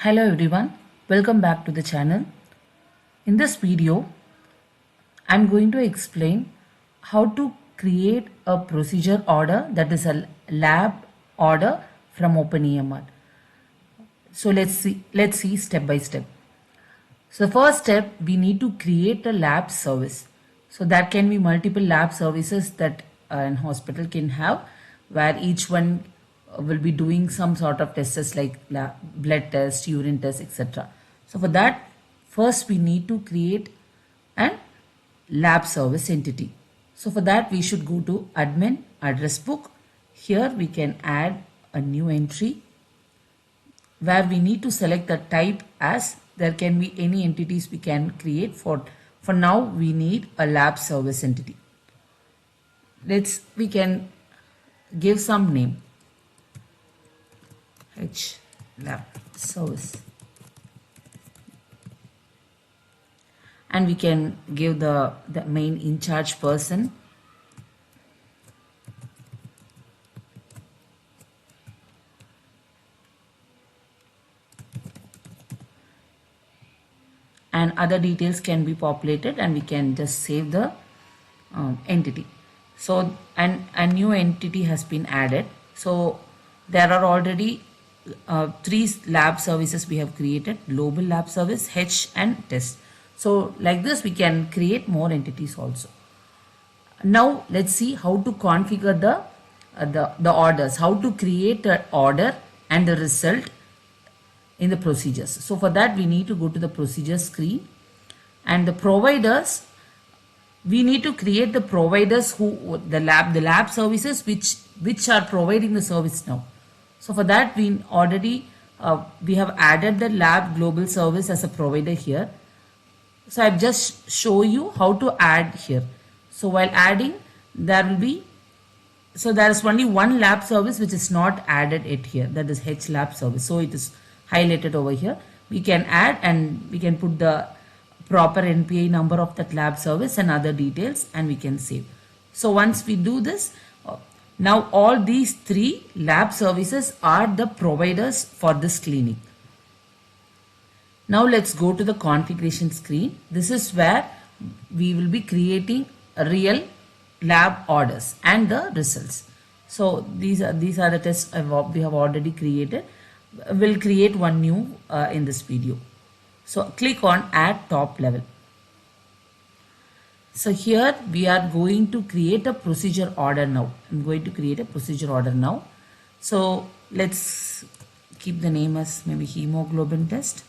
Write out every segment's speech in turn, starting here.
Hello everyone, welcome back to the channel. In this video, I'm going to explain how to create a procedure order, that is a lab order from OpenEMR. So let's see step by step. So the first step, we need to create a lab service. So that can be multiple lab services that an hospital can have, where each one will be doing some sort of tests like blood test, urine test, etc. So for that, first we need to create an lab service entity. So for that, we should go to admin address book. Here we can add a new entry where we need to select the type as there can be any entities we can create. For now we need a lab service entity. We can give some name, H lab service, and we can give the main in charge person, and other details can be populated, and we can just save the entity. So and a new entity has been added. So there are already three lab services we have created: global lab service, H, and test. So like this we can create more entities also. Now let's see how to configure the orders, how to create an order and the result in the procedures. So for that we need to go to the procedure screen, and the providers, we need to create the providers who the lab services which are providing the service now. So for that we have added the lab global service as a provider here. So I've just show you how to add here. So while adding, there is only one lab service which is not added it here, that is H lab service. So it is highlighted over here. We can add and we can put the proper NPI number of that lab service and other details, and we can save. So once we do this, now all these three lab services are the providers for this clinic. Now let's go to the configuration screen. This is where we will be creating real lab orders and the results. So these are the tests we have already created. We'll create one new in this video. So click on add top level. So here we are going to create a procedure order now. I'm going to create a procedure order now. So let's keep the name as maybe hemoglobin test.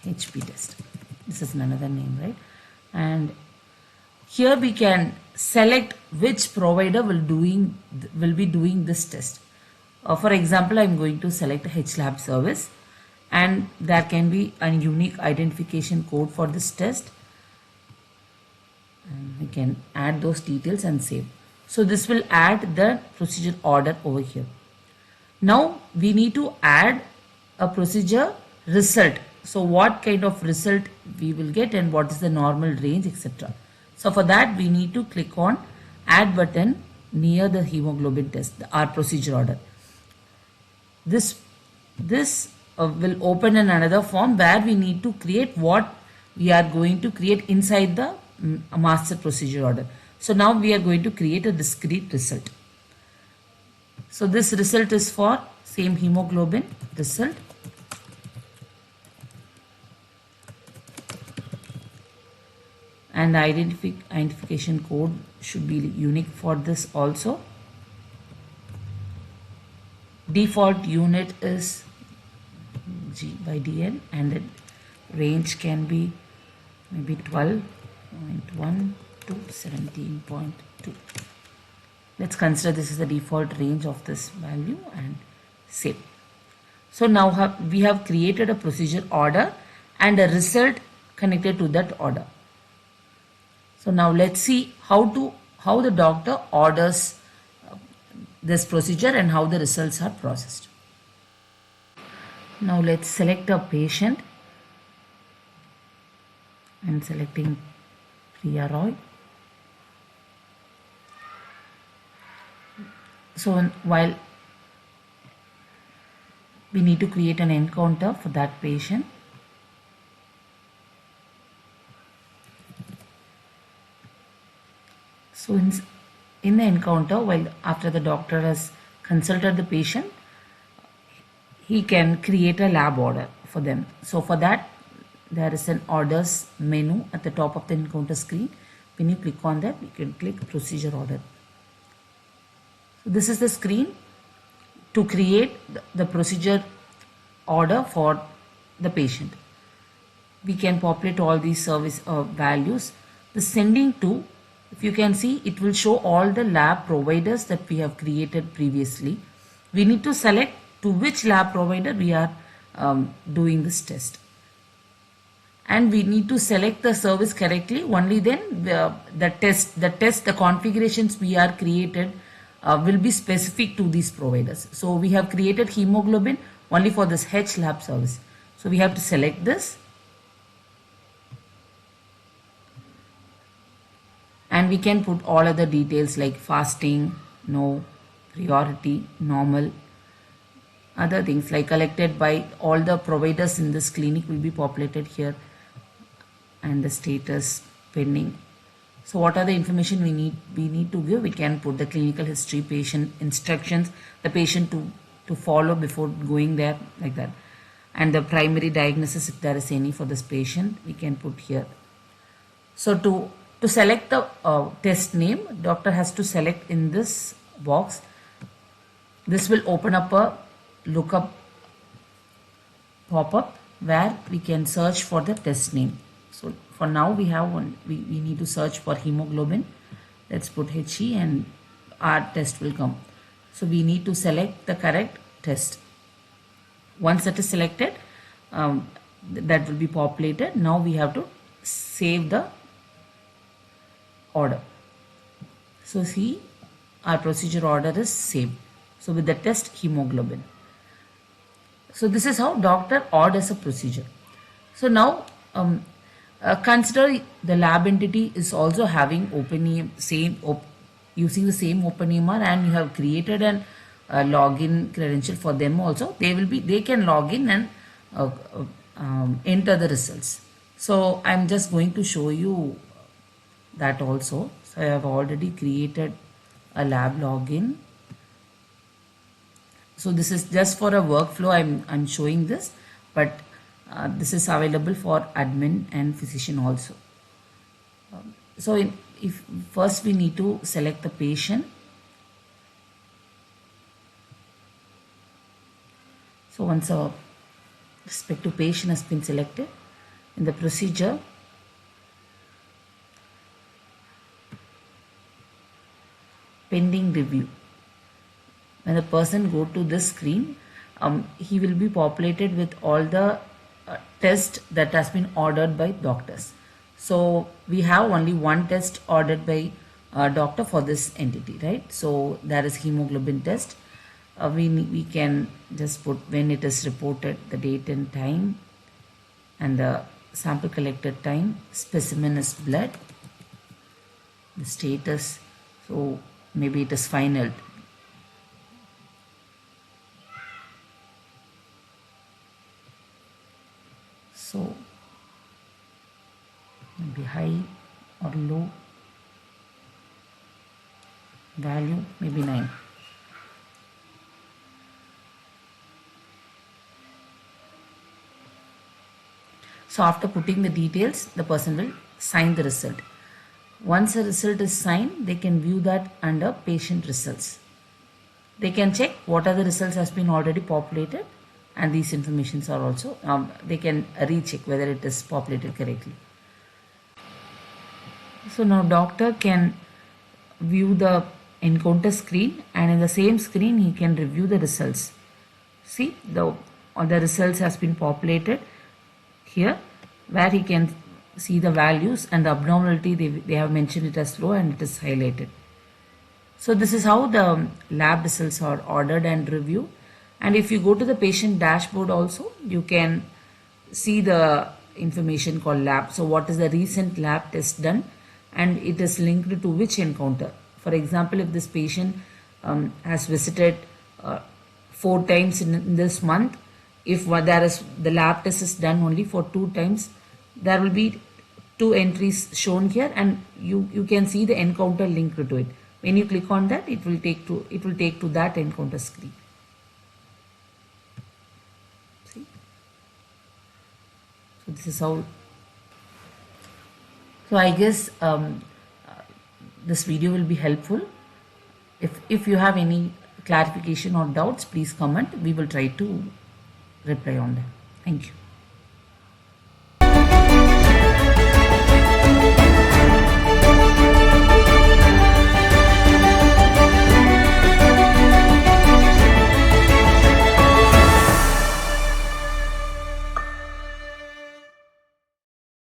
HP test. This is another name, right? And here we can select which provider will be doing this test. For example, I'm going to select H lab service, and there can be a unique identification code for this test, and we can add those details and save. So this will add the procedure order over here. Now we need to add a procedure result. So what kind of result we will get and what is the normal range, etc. So for that we need to click on add button near the hemoglobin test, our procedure order. This will open in another form where we need to create what we are going to create inside the master procedure order. So now we are going to create a discrete result. So this result is for same hemoglobin result. And the identification code should be unique for this also. Default unit is G by DL, and the range can be maybe 12.1 to 17.2. Let's consider this is the default range of this value and save. So now we have created a procedure order and a result connected to that order. So now let's see how the doctor orders this procedure and how the results are processed. Now let's select a patient. I'm selecting Priya Roy. So while we need to create an encounter for that patient. So in the encounter, while after the doctor has consulted the patient, he can create a lab order for them. So for that, there is an orders menu at the top of the encounter screen. When you click on that, you can click procedure order. So this is the screen to create the procedure order for the patient. We can populate all these service values. The sending to, if you can see, it will show all the lab providers that we have created previously. We need to select to which lab provider we are doing this test. And we need to select the service correctly. Only then the configurations we are created will be specific to these providers. So we have created hemoglobin only for this H lab service. So we have to select this. And we can put all other details like fasting, no, priority, normal, other things like collected by all the providers in this clinic will be populated here, and the status, pending. So what are the information we need to give? We can put the clinical history, patient instructions, the patient to follow before going there, like that. And the primary diagnosis, if there is any for this patient, we can put here. So to select the test name, doctor has to select in this box. This will open up a lookup pop-up where we can search for the test name. So for now we have one, we need to search for hemoglobin. Let's put HE and our test will come. So we need to select the correct test. Once that is selected, that will be populated. Now we have to save the order. So see, our procedure order is saved. So with the test hemoglobin. So this is how doctor orders a procedure. So now consider the lab entity is also having OpenEMR, using the same OpenEMR, and you have created an login credential for them also. They can log in and enter the results. So I'm just going to show you that also. So I have already created a lab login. So this is just for a workflow. I'm showing this, but this is available for admin and physician also. So if first we need to select the patient. So once a respective patient has been selected, in the procedure, pending review. When the person go to this screen, he will be populated with all the test that has been ordered by doctors. So we have only one test ordered by doctor for this entity, right? So there is hemoglobin test. We can just put when it is reported, the date and time, and the sample collected time. Specimen is blood. The status, so maybe it is final. So maybe high or low, value maybe 9. So after putting the details, the person will sign the result. Once a result is signed, they can view that under patient results. They can check what are the results has been already populated, and these informations are also, they can recheck whether it is populated correctly. So now doctor can view the encounter screen, and in the same screen he can review the results. See, the results has been populated here, where he can see the values and the abnormality. They have mentioned it as low and it is highlighted. So this is how the lab results are ordered and reviewed. And if you go to the patient dashboard also, you can see the information called lab. So what is the recent lab test done, and it is linked to which encounter. For example, if this patient has visited 4 times in this month, if there is the lab test is done only for 2 times, there will be 2 entries shown here, and you can see the encounter linked to it. When you click on that, it will take to that encounter screen. See, so this is how. So I guess this video will be helpful. If you have any clarification or doubts, please comment. We will try to reply on them. Thank you.